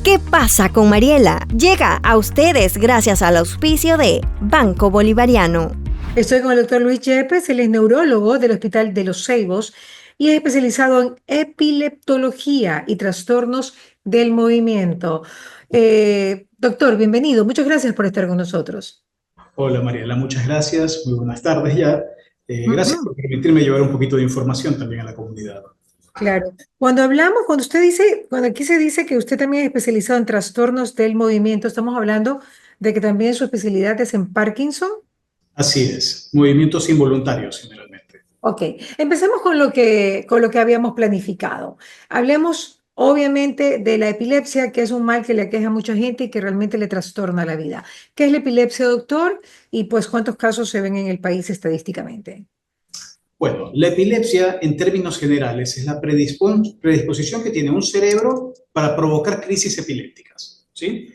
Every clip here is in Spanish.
¿Qué pasa con Mariela? Llega a ustedes gracias al auspicio de Banco Bolivariano. Estoy con el doctor Luis Yepes, él es neurólogo del Hospital de Los Ceibos y es especializado en epileptología y trastornos del movimiento. Doctor, bienvenido. Muchas gracias por estar con nosotros. Hola Mariela, muchas gracias. Muy buenas tardes ya. Gracias Ujú. por permitirme llevar un poquito de información también a la comunidad. Claro. Cuando usted dice, cuando aquí se dice que usted también es especializado en trastornos del movimiento, estamos hablando de que también su especialidad es en Parkinson. Así es, movimientos involuntarios generalmente. Ok, empecemos con lo que habíamos planificado. Hablemos obviamente de la epilepsia, que es un mal que le aqueja a mucha gente y que realmente le trastorna la vida. ¿Qué es la epilepsia, doctor? Y pues, ¿cuántos casos se ven en el país estadísticamente? Bueno, la epilepsia en términos generales es la predisposición que tiene un cerebro para provocar crisis epilépticas, ¿sí?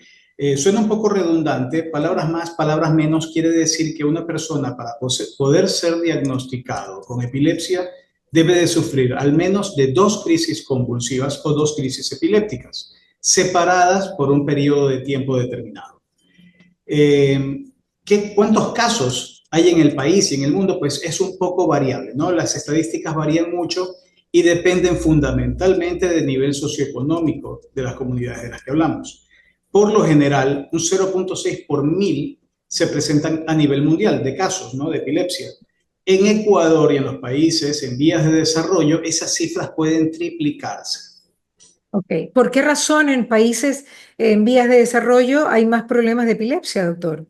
Suena un poco redundante, palabras más, palabras menos, quiere decir que una persona para poder ser diagnosticado con epilepsia debe de sufrir al menos de 2 crisis convulsivas o 2 crisis epilépticas, separadas por un periodo de tiempo determinado. ¿Cuántos casos hay en el país y en el mundo? Pues es un poco variable, ¿no? Las estadísticas varían mucho y dependen fundamentalmente del nivel socioeconómico de las comunidades de las que hablamos. Por lo general, un 0,6 por mil se presentan a nivel mundial de casos, ¿no?, de epilepsia. En Ecuador y en los países en vías de desarrollo, esas cifras pueden triplicarse. Ok, ¿por qué razón en países en vías de desarrollo hay más problemas de epilepsia, doctor?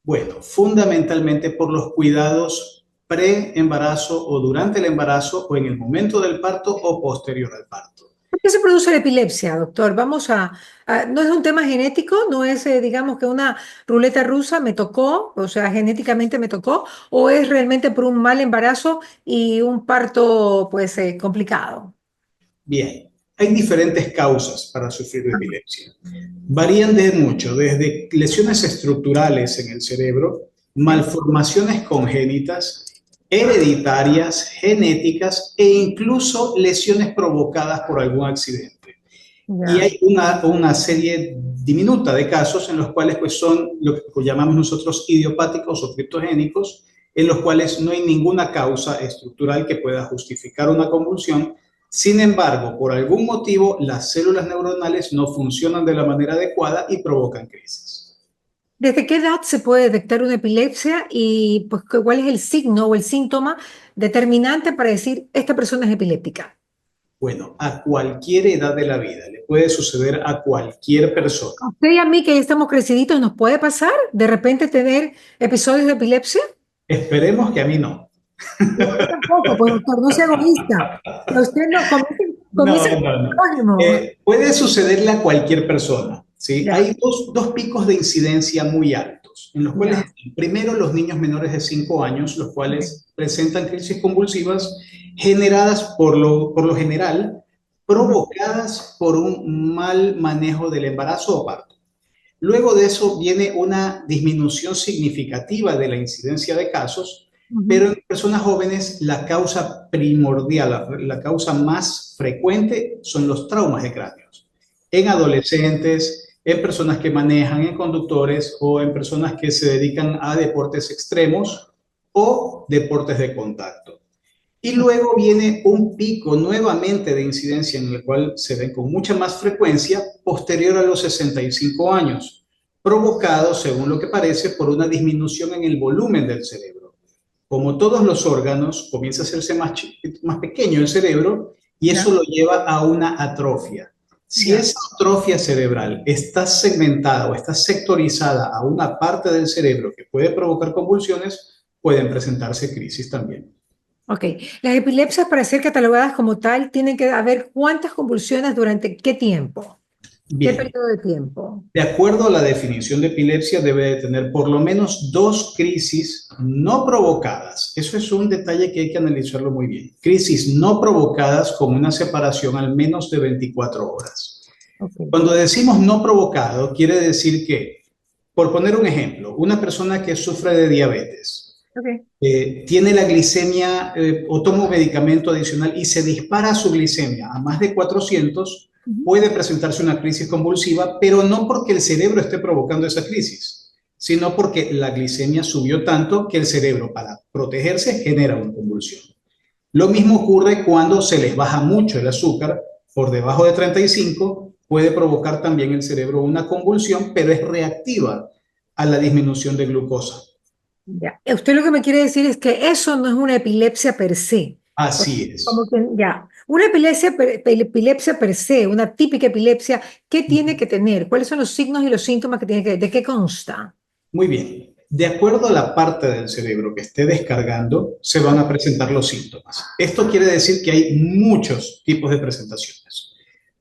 Bueno, fundamentalmente por los cuidados pre-embarazo o durante el embarazo o en el momento del parto o posterior al parto. ¿Por qué se produce la epilepsia, doctor? No es un tema genético, no es, digamos que una ruleta rusa me tocó, o sea, genéticamente me tocó, o es realmente por un mal embarazo y un parto, pues, complicado. Bien, hay diferentes causas para sufrir de epilepsia. Varían de mucho, desde lesiones estructurales en el cerebro, ¿Ok? malformaciones congénitas, hereditarias, genéticas e incluso lesiones provocadas por algún accidente. Y Ya. hay una serie diminuta de casos en los cuales pues, son lo que llamamos nosotros idiopáticos o criptogénicos, en los cuales no hay ninguna causa estructural que pueda justificar una convulsión. Sin embargo, por algún motivo, las células neuronales no funcionan de la manera adecuada y provocan crisis. ¿Desde qué edad se puede detectar una epilepsia y pues cuál es el signo o el síntoma determinante para decir esta persona es epiléptica? Bueno, a cualquier edad de la vida le puede suceder a cualquier persona. ¿A usted y a mí que ya estamos creciditos nos puede pasar de repente tener episodios de epilepsia? Esperemos que a mí no. Yo tampoco, pues doctor, no sea egoísta. Que usted no comience No, con no, el no. prójimo. Puede sucederle a cualquier persona, ¿sí? Ya, Hay dos picos de incidencia muy altos, en los cuales, ya. primero, los niños menores de 5 años, los Ok. cuales presentan crisis convulsivas generadas por lo general, Ujú, provocadas por un mal manejo del embarazo o parto. Luego de eso viene una disminución significativa de la incidencia de casos, ujú. pero en personas jóvenes la causa primordial, la causa más frecuente son los traumas de cráneos. En adolescentes, en personas que manejan, en conductores o en personas que se dedican a deportes extremos o deportes de contacto. Y luego viene un pico nuevamente de incidencia en el cual se ven con mucha más frecuencia posterior a los 65 años, provocado, según lo que parece, por una disminución en el volumen del cerebro. Como todos los órganos, comienza a hacerse más pequeño el cerebro y eso Ya, lo lleva a una atrofia. Si ya. esa atrofia cerebral está segmentada o está sectorizada a una parte del cerebro que puede provocar convulsiones, pueden presentarse crisis también. Ok. Las epilepsias para ser catalogadas como tal tienen que haber cuántas convulsiones durante qué tiempo, qué Bien, periodo de tiempo. de acuerdo a la definición de epilepsia, debe de tener por lo menos 2 crisis no provocadas. Eso es un detalle que hay que analizarlo muy bien. Crisis no provocadas con una separación al menos de 24 horas. Ok, Cuando decimos no provocado, quiere decir que, por poner un ejemplo, una persona que sufre de diabetes, ok. tiene la glicemia o toma un medicamento adicional y se dispara su glicemia a más de 400, puede presentarse una crisis convulsiva, pero no porque el cerebro esté provocando esa crisis, sino porque la glicemia subió tanto que el cerebro, para protegerse, genera una convulsión. Lo mismo ocurre cuando se les baja mucho el azúcar por debajo de 35, puede provocar también el cerebro una convulsión, pero es reactiva a la disminución de glucosa. Ya. Usted lo que me quiere decir es que eso no es una epilepsia per se. Así es. Como que, ya, una epilepsia per se, una típica epilepsia, ¿qué tiene que tener? ¿Cuáles son los signos y los síntomas que tiene que tener? ¿De qué consta? Muy bien. De acuerdo a la parte del cerebro que esté descargando, se van a presentar los síntomas. Esto quiere decir que hay muchos tipos de presentaciones.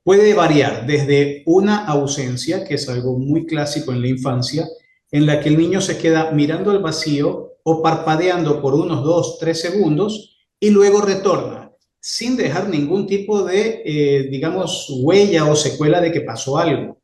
Puede variar desde una ausencia, que es algo muy clásico en la infancia, en la que el niño se queda mirando al vacío o parpadeando por unos 2, 3 segundos y luego retorna, sin dejar ningún tipo de, digamos, huella o secuela de que pasó algo.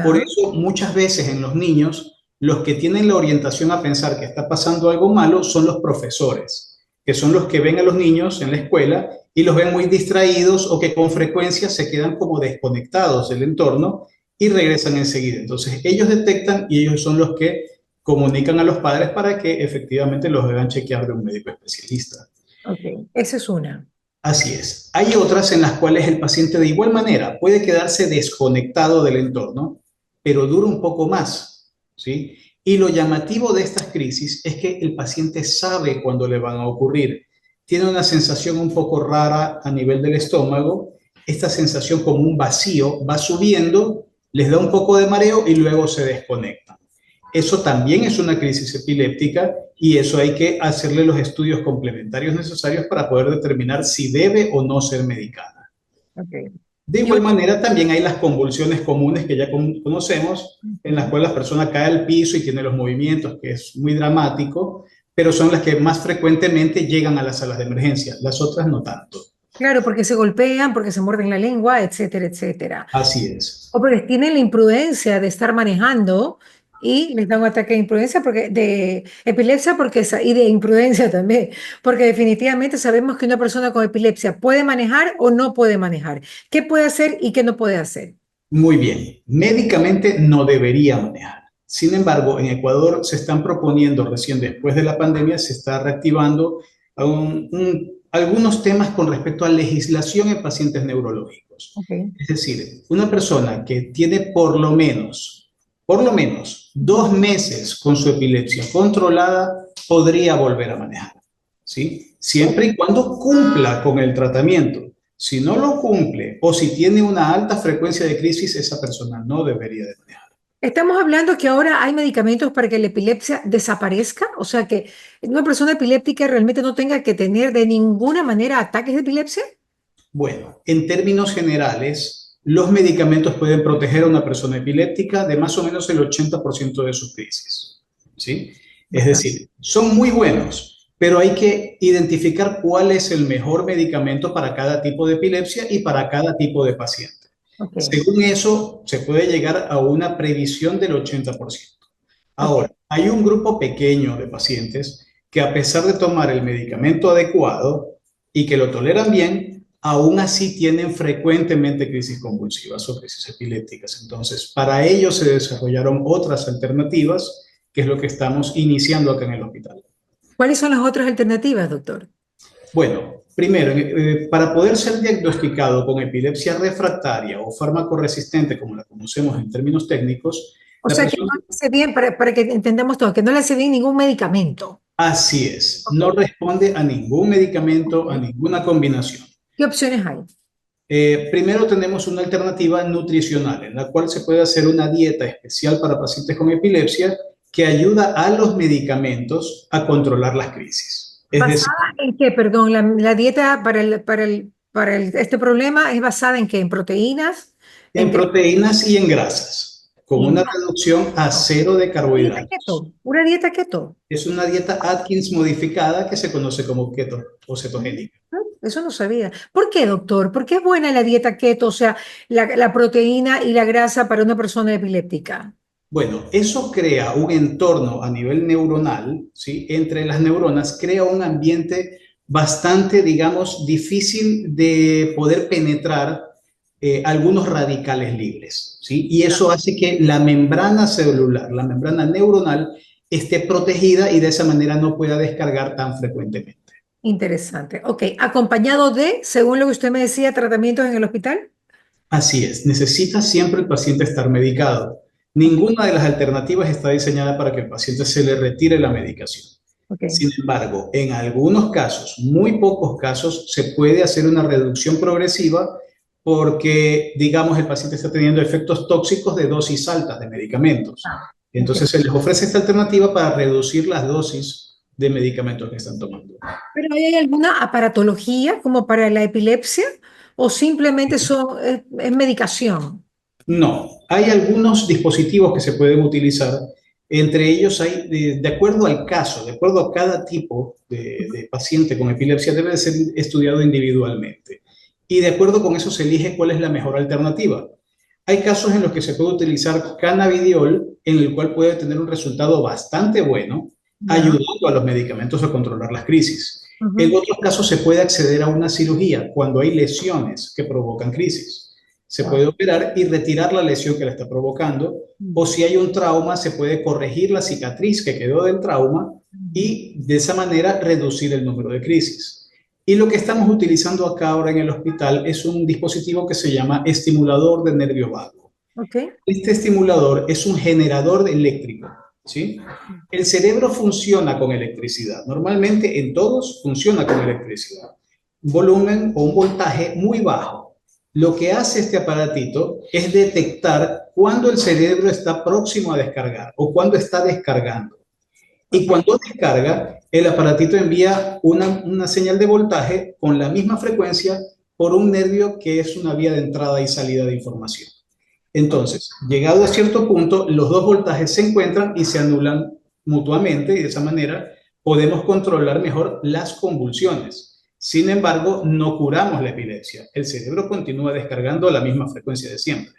Por Ya. eso, muchas veces en los niños, los que tienen la orientación a pensar que está pasando algo malo son los profesores, que son los que ven a los niños en la escuela y los ven muy distraídos o que con frecuencia se quedan como desconectados del entorno y regresan enseguida. Entonces, ellos detectan y ellos son los que comunican a los padres para que efectivamente los hagan chequear de un médico especialista. Ok, esa es una. Así es. Hay otras en las cuales el paciente de igual manera puede quedarse desconectado del entorno, pero dura un poco más, ¿sí? Y lo llamativo de estas crisis es que el paciente sabe cuándo le van a ocurrir. Tiene una sensación un poco rara a nivel del estómago. Esta sensación como un vacío va subiendo, les da un poco de mareo y luego se desconectan. Eso también es una crisis epiléptica y eso hay que hacerle los estudios complementarios necesarios para poder determinar si debe o no ser medicada. Okay. De igual manera, también hay las convulsiones comunes que ya conocemos, en las cuales la persona cae al piso y tiene los movimientos, que es muy dramático, pero son las que más frecuentemente llegan a las salas de emergencia. Las otras no tanto. Claro, porque se golpean, porque se muerden la lengua, etcétera, etcétera. Así es. O porque tienen la imprudencia de estar manejando y les da un ataque de imprudencia, de epilepsia y de imprudencia también, porque definitivamente sabemos que una persona con epilepsia puede manejar o no puede manejar. ¿Qué puede hacer y qué no puede hacer? Muy bien. Médicamente no debería manejar. Sin embargo, en Ecuador se están proponiendo, recién después de la pandemia, se está reactivando algunos temas con respecto a legislación en pacientes neurológicos. Okay. Es decir, una persona que tiene por lo menos 2 meses con su epilepsia controlada podría volver a manejar, ¿sí? Siempre y cuando cumpla con el tratamiento. Si no lo cumple o si tiene una alta frecuencia de crisis, esa persona no debería de manejar. Estamos hablando que ahora hay medicamentos para que la epilepsia desaparezca, o sea que una persona epiléptica realmente no tenga que tener de ninguna manera ataques de epilepsia. Bueno, en términos generales, los medicamentos pueden proteger a una persona epiléptica de más o menos el 80% de sus crisis, ¿sí? Es decir, son muy buenos, pero hay que identificar cuál es el mejor medicamento para cada tipo de epilepsia y para cada tipo de paciente. Okay. Según eso, se puede llegar a una previsión del 80%. Ahora, hay un grupo pequeño de pacientes que a pesar de tomar el medicamento adecuado y que lo toleran bien, aún así tienen frecuentemente crisis convulsivas o crisis epilépticas. Entonces, para ello se desarrollaron otras alternativas, que es lo que estamos iniciando acá en el hospital. ¿Cuáles son las otras alternativas, doctor? Bueno, primero, para poder ser diagnosticado con epilepsia refractaria o fármaco resistente, como la conocemos en términos técnicos, o sea, que no le hace bien, para que entendamos todo, que no le hace bien ningún medicamento. Así es, no responde a ningún medicamento, a ninguna combinación. ¿Qué opciones hay? Primero tenemos una alternativa nutricional, en la cual se puede hacer una dieta especial para pacientes con epilepsia que ayuda a los medicamentos a controlar las crisis. Es decir, ¿Basada en qué? Perdón, la dieta para este problema es basada en qué? ¿En proteínas? en proteínas y en grasas, con una reducción a 0 de carbohidratos. ¿Una dieta keto? Es una dieta Atkins modificada que se conoce como keto o cetogénica. Eso no sabía. ¿Por qué, doctor? ¿Por qué es buena la dieta keto, o sea, la proteína y la grasa para una persona epiléptica? Bueno, eso crea un entorno a nivel neuronal, ¿sí? Entre las neuronas, crea un ambiente bastante, digamos, difícil de poder penetrar algunos radicales libres, ¿sí? Y eso hace que la membrana celular, la membrana neuronal, esté protegida y de esa manera no pueda descargar tan frecuentemente. Interesante. Ok, acompañado de, según lo que usted me decía, tratamientos en el hospital. Así es, necesita siempre el paciente estar medicado. Ok, Ninguna de las alternativas está diseñada para que el paciente se le retire la medicación. ok. Sin embargo, en algunos casos, muy pocos casos, se puede hacer una reducción progresiva porque, digamos, el paciente está teniendo efectos tóxicos de dosis altas de medicamentos. Ah, ok. Entonces, se les ofrece esta alternativa para reducir las dosis de medicamentos que están tomando. ¿Pero hay alguna aparatología como para la epilepsia o simplemente es medicación? No, hay algunos dispositivos que se pueden utilizar. Entre ellos hay, de acuerdo al caso, de acuerdo a cada tipo de paciente con epilepsia, debe de ser estudiado individualmente. Y de acuerdo con eso se elige cuál es la mejor alternativa. Hay casos en los que se puede utilizar cannabidiol, en el cual puede tener un resultado bastante bueno, Ya. ayudando a los medicamentos a controlar las crisis. En Ujú. otros casos se puede acceder a una cirugía cuando hay lesiones que provocan crisis. Se Wow. puede operar y retirar la lesión que la está provocando, o si hay un trauma, se puede corregir la cicatriz que quedó del trauma y de esa manera reducir el número de crisis. Y lo que estamos utilizando acá ahora en el hospital es un dispositivo que se llama estimulador de nervio vago. Ok. Este estimulador es un generador eléctrico, ¿sí? El cerebro funciona con electricidad. Normalmente en todos funciona con electricidad. Volumen o un voltaje muy bajo. Lo que hace este aparatito es detectar cuando el cerebro está próximo a descargar o cuando está descargando. Y Ok. cuando descarga, el aparatito envía una señal de voltaje con la misma frecuencia por un nervio que es una vía de entrada y salida de información. Ok. Entonces, llegado a cierto punto, los dos voltajes se encuentran y se anulan mutuamente y de esa manera podemos controlar mejor las convulsiones. Sin embargo, no curamos la epilepsia. El cerebro continúa descargando a la misma frecuencia de siempre.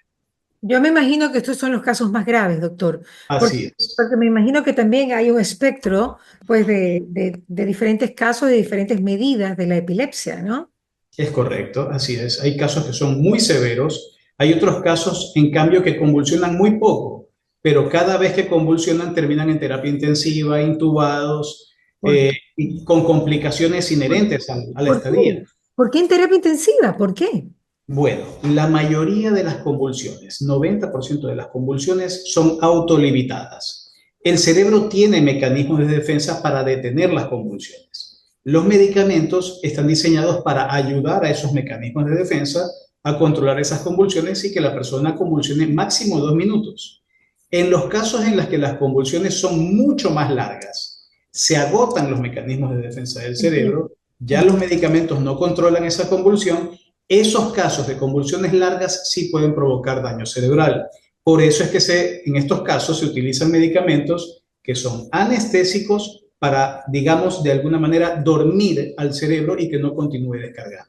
Yo me imagino que estos son los casos más graves, doctor, porque, Así es. porque me imagino que también hay un espectro, pues, de diferentes casos, de diferentes medidas de la epilepsia, ¿no? Es correcto, así es. Hay casos que son muy severos, hay otros casos, en cambio, que convulsionan muy poco, pero cada vez que convulsionan terminan en terapia intensiva, intubados, ¿Por qué? y con complicaciones inherentes a la ¿Por estadía. qué? ¿Por qué en terapia intensiva? ¿Por qué? Bueno, la mayoría de las convulsiones, 90% de las convulsiones son autolimitadas. El cerebro tiene mecanismos de defensa para detener las convulsiones. Los medicamentos están diseñados para ayudar a esos mecanismos de defensa a controlar esas convulsiones y que la persona convulsione máximo 2 minutos. En los casos en los que las convulsiones son mucho más largas, se agotan los mecanismos de defensa del Entiendo, cerebro, ya los entiendo. medicamentos no controlan esa convulsión. Esos casos de convulsiones largas sí pueden provocar daño cerebral. Por eso es que en estos casos se utilizan medicamentos que son anestésicos para, digamos, de alguna manera dormir al cerebro y que no continúe descargando.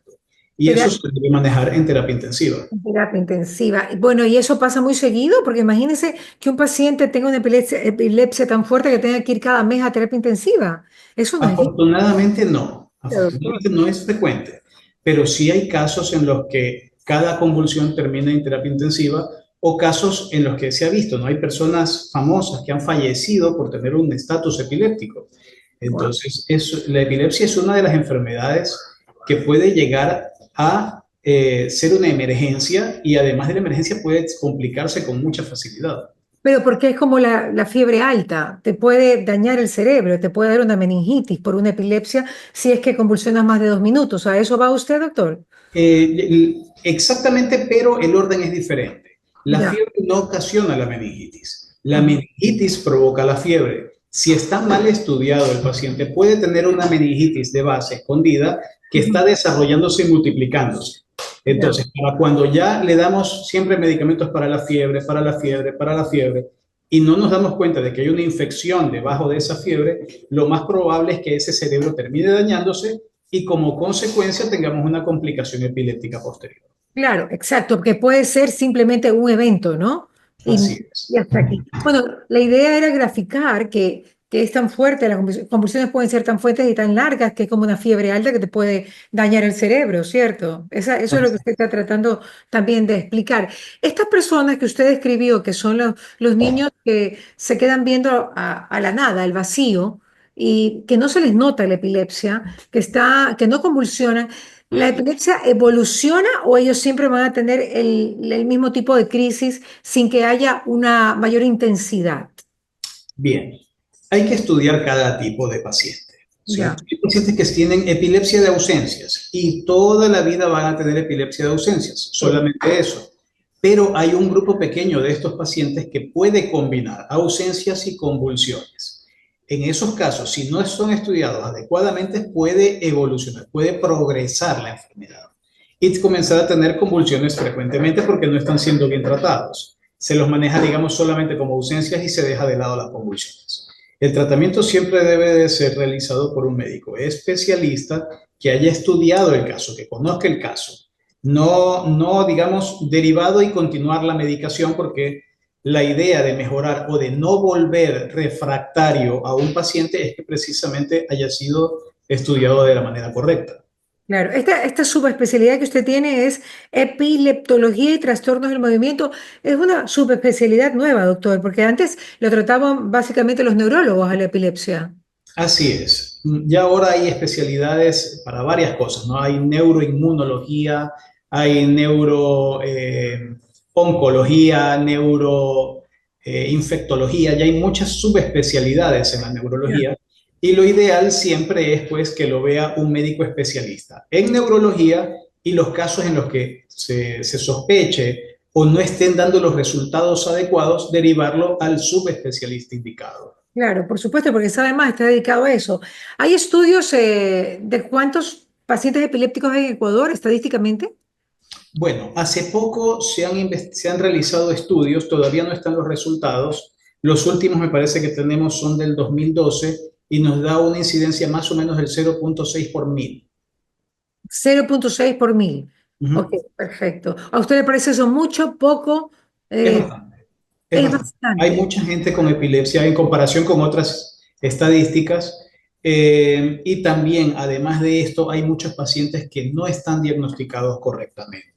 Y eso se debe manejar en terapia intensiva. Terapia intensiva. Y bueno, y eso pasa muy seguido, porque imagínense que un paciente tenga una epilepsia tan fuerte que tenga que ir cada mes a terapia intensiva. Eso no es bien, Afortunadamente no, doctor. afortunadamente no es frecuente, pero sí hay casos en los que cada convulsión termina en terapia intensiva o casos en los que se ha visto, ¿no? Hay personas famosas que han fallecido por tener un estatus epiléptico. Wow. Entonces, la epilepsia es una de las enfermedades que puede llegar a ser una emergencia y además de la emergencia puede complicarse con mucha facilidad. Pero porque es como la fiebre alta, te puede dañar el cerebro, te puede dar una meningitis por una epilepsia si es que convulsionas más de 2 minutos. ¿A eso va usted, doctor? Exactamente, pero el orden es diferente. La Ya. fiebre no ocasiona la meningitis. La Ujú. meningitis provoca la fiebre. Si está mal estudiado el paciente, puede tener una meningitis de base escondida que Ujú. está desarrollándose y multiplicándose. Ya. Entonces, para cuando ya le damos siempre medicamentos para la fiebre, para la fiebre, para la fiebre, y no nos damos cuenta de que hay una infección debajo de esa fiebre, lo más probable es que ese cerebro termine dañándose y como consecuencia tengamos una complicación epiléptica posterior. Claro, exacto, porque puede ser simplemente un evento, ¿no? Y, Así y es. hasta aquí. Bueno, la idea era graficar que que es tan fuerte, las convulsiones pueden ser tan fuertes y tan largas que es como una fiebre alta que te puede dañar el cerebro, ¿cierto? Eso es lo que usted está tratando también de explicar. Estas personas que usted describió, que son los niños que se quedan viendo a la nada, al vacío, y que no se les nota la epilepsia, que no convulsionan, ¿la epilepsia evoluciona o ellos siempre van a tener el mismo tipo de crisis sin que haya una mayor intensidad? Bien, hay que estudiar cada tipo de paciente, ¿sí? Ya, Hay pacientes que tienen epilepsia de ausencias y toda la vida van a tener epilepsia de ausencias, sí, solamente eso. Pero hay un grupo pequeño de estos pacientes que puede combinar ausencias y convulsiones. En esos casos, si no son estudiados adecuadamente, puede evolucionar, puede progresar la enfermedad y comenzar a tener convulsiones frecuentemente porque no están siendo bien tratados. Se los maneja, digamos, solamente como ausencias y se deja de lado las convulsiones. El tratamiento siempre debe de ser realizado por un médico especialista que haya estudiado el caso, que conozca el caso. No, digamos, derivado y continuar la medicación porque la idea de mejorar o de no volver refractario a un paciente es que precisamente haya sido estudiado de la manera correcta. claro. Esta subespecialidad que usted tiene es epileptología y trastornos del movimiento. Es una subespecialidad nueva, doctor, porque antes lo trataban básicamente los neurólogos a la epilepsia. Así es. Ya ahora hay especialidades para varias cosas, ¿no? Hay neuroinmunología, hay oncología, infectología, ya hay muchas subespecialidades en la Ya. neurología y lo ideal siempre es pues que lo vea un médico especialista en neurología y los casos en los que se sospeche o no estén dando los resultados adecuados, derivarlo al subespecialista indicado. Claro, por supuesto, porque sabe más, está dedicado a eso. ¿Hay estudios de cuántos pacientes epilépticos hay en Ecuador estadísticamente? Bueno, hace poco se han realizado estudios, todavía no están los resultados. Los últimos me parece que tenemos son del 2012 y nos da una incidencia más o menos del 0,6 por mil. 0,6 por mil. Ok, Ujú. perfecto. ¿A usted le parece eso mucho, poco? Es Eh, bastante, es es bastante. Hay bastante. mucha gente con epilepsia en comparación con otras estadísticas y también, además de esto, hay muchos pacientes que no están diagnosticados correctamente.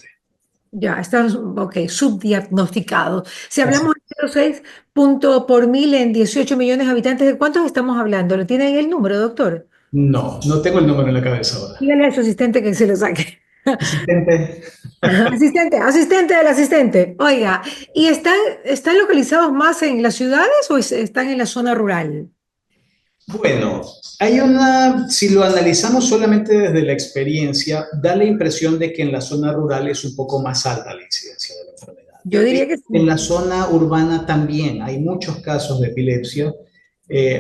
Ya, están, ok, subdiagnosticados. Si Así. hablamos de 0,6 punto por mil en 18 millones de habitantes, ¿de cuántos estamos hablando? ¿Le tienen el número, doctor? No, no tengo el número en la cabeza ahora. Dígale a su asistente que se lo saque. Asistente. Asistente, asistente del asistente. Oiga, ¿y están localizados más en las ciudades o están en la zona rural? Bueno, si lo analizamos solamente desde la experiencia, da la impresión de que en la zona rural es un poco más alta la incidencia de la enfermedad. Yo diría que En sí. la zona urbana también hay muchos casos de epilepsia.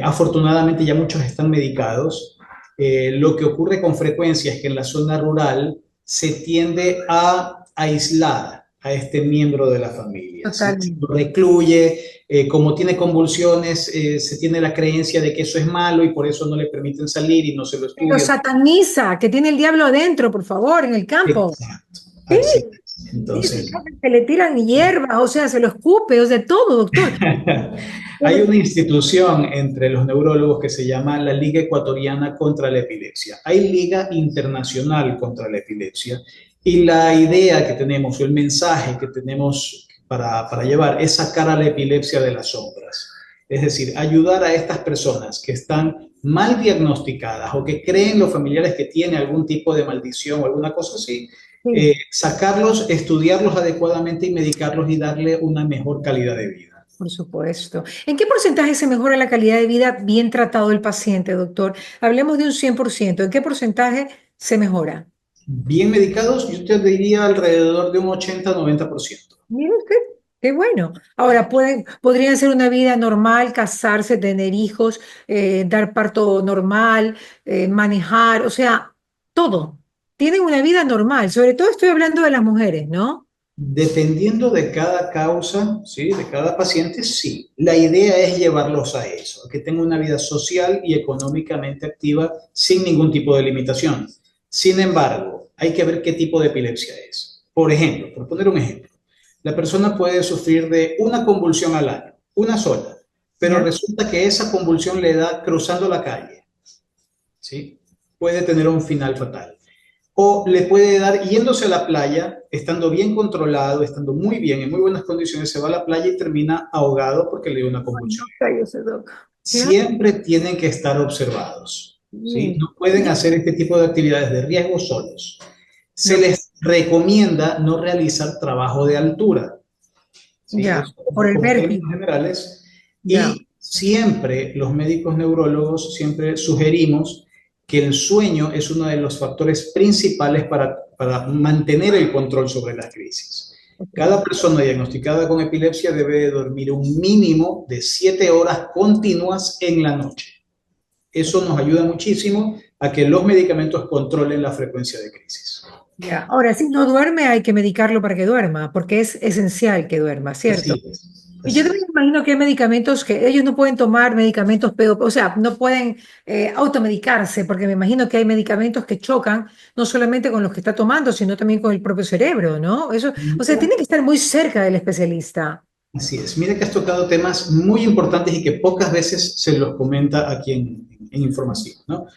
Afortunadamente ya muchos están medicados. Lo que ocurre con frecuencia es que en la zona rural se tiende a aislar a este miembro de la familia, ¿sí? Se lo Totalmente. recluye, como tiene convulsiones, se tiene la creencia de que eso es malo y por eso no le permiten salir y no se lo Lo estudia. sataniza, que tiene el diablo adentro, por favor, en el campo. Exacto, Sí, así es. dice Entonces, que le tiran hierba, o sea, se lo escupe, o sea, todo, doctor. hay una institución entre los neurólogos que se llama la Liga Ecuatoriana contra la Epilepsia. Hay Liga Internacional contra la Epilepsia y la idea que tenemos, o el mensaje que tenemos para llevar es sacar a la epilepsia de las sombras. Es decir, ayudar a estas personas que están mal diagnosticadas o que creen los familiares que tienen algún tipo de maldición o alguna cosa así, Sí, sacarlos, estudiarlos adecuadamente y medicarlos y darle una mejor calidad de vida. por supuesto. ¿En qué porcentaje se mejora la calidad de vida bien tratado el paciente, doctor? Hablemos de un 100%. ¿En qué porcentaje se mejora? Bien medicados, yo te diría alrededor de un 80-90%. Mire usted, qué bueno. Ahora, podrían ser una vida normal, casarse, tener hijos, dar parto normal, manejar, o sea, todo. Tienen una vida normal. Sobre todo estoy hablando de las mujeres, ¿no? Dependiendo de cada causa, ¿sí? De cada paciente, sí. La idea es llevarlos a eso, a que tengan una vida social y económicamente activa sin ningún tipo de limitación. Sin embargo, hay que ver qué tipo de epilepsia es. Por ejemplo, poner un ejemplo, la persona puede sufrir de una convulsión al año, una sola, pero Ya. resulta que esa convulsión le da cruzando la calle, ¿sí? Puede tener un final fatal. O le puede dar yéndose a la playa, estando bien controlado, estando muy bien, en muy buenas condiciones, se va a la playa y termina ahogado porque le dio una Ay, convulsión. no, cállese, doc. Claro. Siempre tienen que estar observados, ¿sí? Sí. No pueden hacer este tipo de actividades de riesgo solos. Se No, les recomienda no realizar trabajo de altura, ¿sí? ya, Eso por el como términos vértigo. generales. Ya. Y siempre los médicos neurólogos, siempre sugerimos que el sueño es uno de los factores principales para mantener el control sobre las crisis. Ok. Cada persona diagnosticada con epilepsia debe dormir un mínimo de 7 horas continuas en la noche. Eso nos ayuda muchísimo a que los medicamentos controlen la frecuencia de crisis. Ya. Ahora, si no duerme, hay que medicarlo para que duerma, porque es esencial que duerma, ¿cierto? Así es, Y yo así también es. imagino que hay medicamentos que ellos no pueden tomar medicamentos, o sea, no pueden automedicarse, porque me imagino que hay medicamentos que chocan no solamente con los que está tomando, sino también con el propio cerebro, ¿no? Eso, o sea, tiene que estar muy cerca del especialista. Así es. Mira que has tocado temas muy importantes y que pocas veces se los comenta aquí en información, ¿no? Ujú.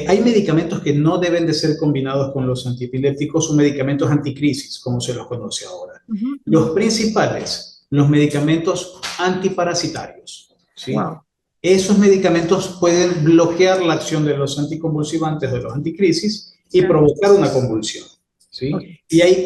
Hay medicamentos que no deben de ser combinados con los antiepilépticos o medicamentos anticrisis, como se los conoce ahora. Ujú, ujú. Los principales, los medicamentos antiparasitarios, ¿sí? Wow. Esos medicamentos pueden bloquear la acción de los anticonvulsivantes, de los anticrisis, y Ya. provocar una convulsión, Ok. ¿sí? Y hay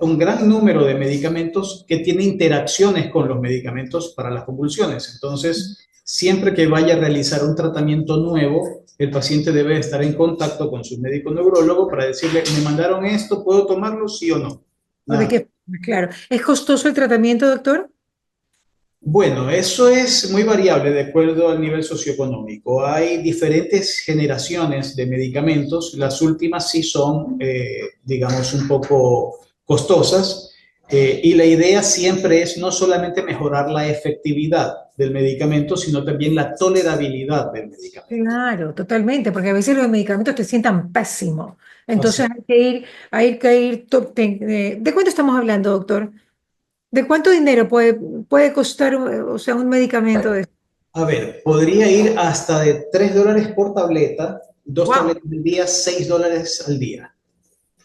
un gran número de medicamentos que tienen interacciones con los medicamentos para las convulsiones. Entonces, siempre que vaya a realizar un tratamiento nuevo, el paciente debe estar en contacto con su médico neurólogo para decirle, me mandaron esto, ¿puedo tomarlo, sí o no? ¿O de Nada. qué? Claro. ¿Es costoso el tratamiento, doctor? Bueno, eso es muy variable de acuerdo al nivel socioeconómico. Hay diferentes generaciones de medicamentos. Las últimas sí son, digamos, un poco costosas. Y la idea siempre es no solamente mejorar la efectividad del medicamento, sino también la tolerabilidad del medicamento. Claro, totalmente, porque a veces los medicamentos te sientan pésimo. Así. Entonces ¿de cuánto estamos hablando, doctor? ¿De cuánto dinero puede costar, o sea, un medicamento de... A ver, podría ir hasta de $3 por tableta, dos Wow, tabletas al día, $6 al día.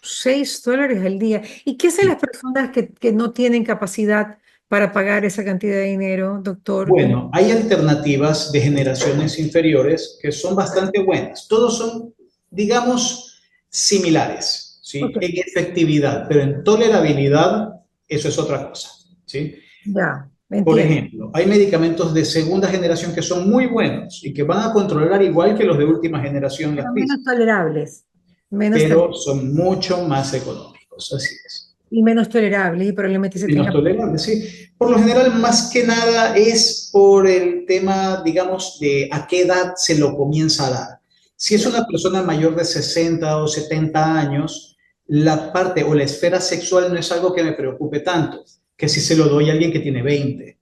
$6 al día. ¿Y qué hacen las Sí. personas que no tienen capacidad para pagar esa cantidad de dinero, doctor? Bueno, hay alternativas de generaciones inferiores que son bastante buenas. Todos son, digamos, similares, ¿sí? Ok, En efectividad, pero en tolerabilidad, eso es otra cosa, ¿sí? ya, Por entiendo. ejemplo, hay medicamentos de segunda generación que son muy buenos y que van a controlar igual que los de última generación las Pero menos crisis, tolerables, menos pero son mucho más económicos, así es. y menos tolerables, y probablemente se Menos tenga... tolerables, sí. Por lo general, más que nada es por el tema, digamos, de a qué edad se lo comienza a dar. Si es Ya, una persona mayor de 60 o 70 años, la parte o la esfera sexual no es algo que me preocupe tanto, que si se lo doy a alguien que tiene 20,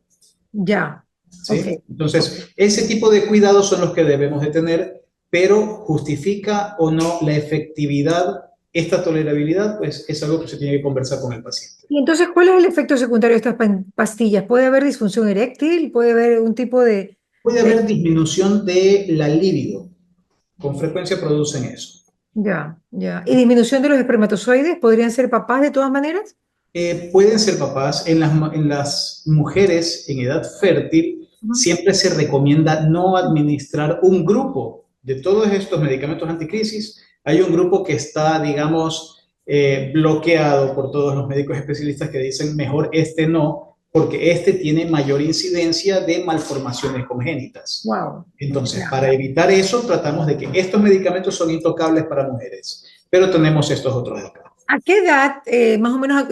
ya, ok. ¿sí? Ok. Entonces, ese tipo de cuidados son los que debemos de tener, pero justifica o no la efectividad, esta tolerabilidad, pues es algo que se tiene que conversar con el paciente. Y entonces, ¿cuál es el efecto secundario de estas pastillas? ¿Puede haber disfunción eréctil? ¿Puede haber un tipo Puede de... haber disminución de la libido, con frecuencia producen eso. Ya, ya. ¿Y disminución de los espermatozoides? ¿Podrían ser papás de todas maneras? Pueden ser papás. En las mujeres en edad fértil Ujú. siempre se recomienda no administrar un grupo de todos estos medicamentos anticrisis. Hay un grupo que está, digamos, bloqueado por todos los médicos especialistas que dicen mejor este no, porque este tiene mayor incidencia de malformaciones congénitas. Wow. Entonces, Ya. para evitar eso, tratamos de que estos medicamentos son intocables para mujeres, pero tenemos estos otros de acá. ¿A qué edad, más o menos,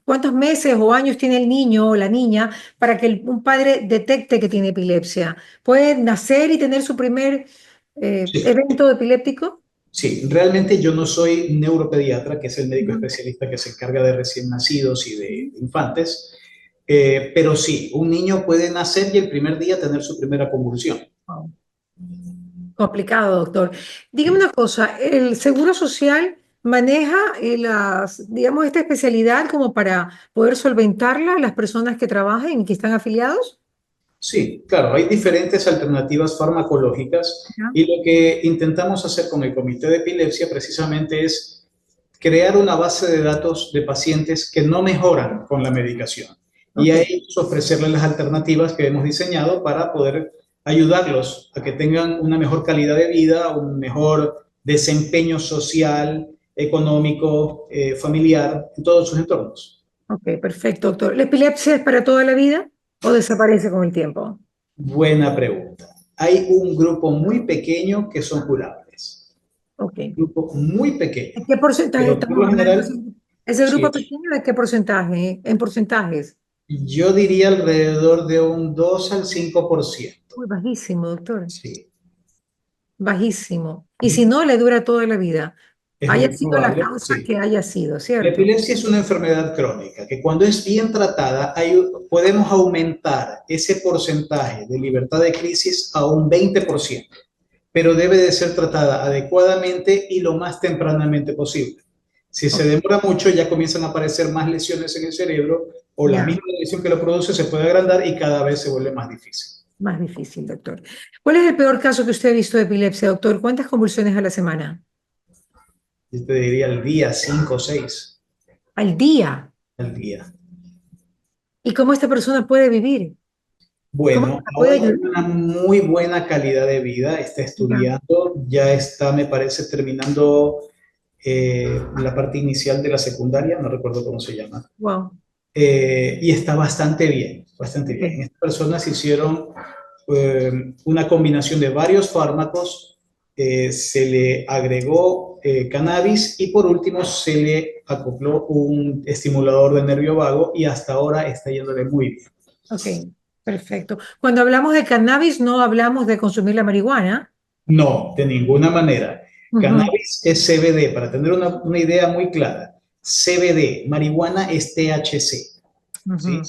cuántos meses o años tiene el niño o la niña para que un padre detecte que tiene epilepsia? ¿Puede nacer y tener su primer Sí, evento epiléptico? sí, realmente yo no soy neuropediatra, que es el médico Ujú, especialista que se encarga de recién nacidos y de ujú. infantes, pero sí, un niño puede nacer y el primer día tener su primera convulsión. Wow. Complicado, doctor. Dígame una cosa, ¿el Seguro Social maneja digamos, esta especialidad como para poder solventarla las personas que trabajan y que están afiliados? Sí, claro, hay diferentes alternativas farmacológicas ¿Ya? y lo que intentamos hacer con el Comité de Epilepsia precisamente es crear una base de datos de pacientes que no mejoran con la medicación y Ok, a ellos ofrecerles las alternativas que hemos diseñado para poder ayudarlos a que tengan una mejor calidad de vida, un mejor desempeño social, económico, familiar en todos sus entornos. ok, perfecto, doctor. ¿La epilepsia es para toda la vida o desaparece con el tiempo? Buena pregunta. Hay un grupo muy pequeño que son curables, Ok. grupo muy pequeño, ¿De qué porcentaje pero por estamos lo hablando? general, ¿Ese grupo sí, pequeño de qué porcentaje? En porcentajes. yo diría alrededor de un 2 al 5%. Muy bajísimo, doctor. Sí, Bajísimo. Y si no, le dura toda la vida. es Haya muy sido la probable, causa sí. que haya sido, La ¿cierto? epilepsia es una enfermedad crónica que cuando es bien tratada podemos aumentar ese porcentaje de libertad de crisis a un 20%, pero debe de ser tratada adecuadamente y lo más tempranamente posible. Si se Ok, demora mucho, ya comienzan a aparecer más lesiones en el cerebro o la ya, misma lesión que lo produce se puede agrandar y cada vez se vuelve más difícil. más difícil, doctor. ¿Cuál es el peor caso que usted ha visto de epilepsia, doctor? ¿Cuántas convulsiones a la semana? Yo te diría al día 5 o 6 Al día. al día. ¿Y cómo esta persona puede vivir? ¿Cómo se Bueno, la puede ahora tiene ayudar? una muy buena calidad de vida, está Ya, estudiando, ya está, me parece, terminando la parte inicial de la secundaria, no recuerdo cómo se llama, wow. y está bastante bien, bastante Ok, bien. Estas personas hicieron una combinación de varios fármacos, se le agregó cannabis y por último se le acopló un estimulador de nervio vago y hasta ahora está yéndole muy bien. ok, perfecto. Cuando hablamos de cannabis, no hablamos de consumir la marihuana. No, de ninguna manera. Ujú, Cannabis es CBD, para tener una idea muy clara. CBD, marihuana es THC, ¿sí? ujú.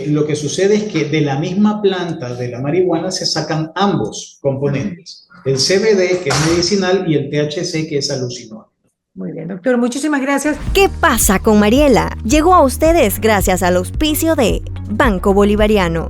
Lo que sucede es que de la misma planta de la marihuana se sacan ambos componentes. El CBD, que es medicinal, y el THC, que es alucinógeno. Muy bien, doctor, muchísimas gracias. ¿Qué pasa con Mariela? Llegó a ustedes gracias al auspicio de Banco Bolivariano.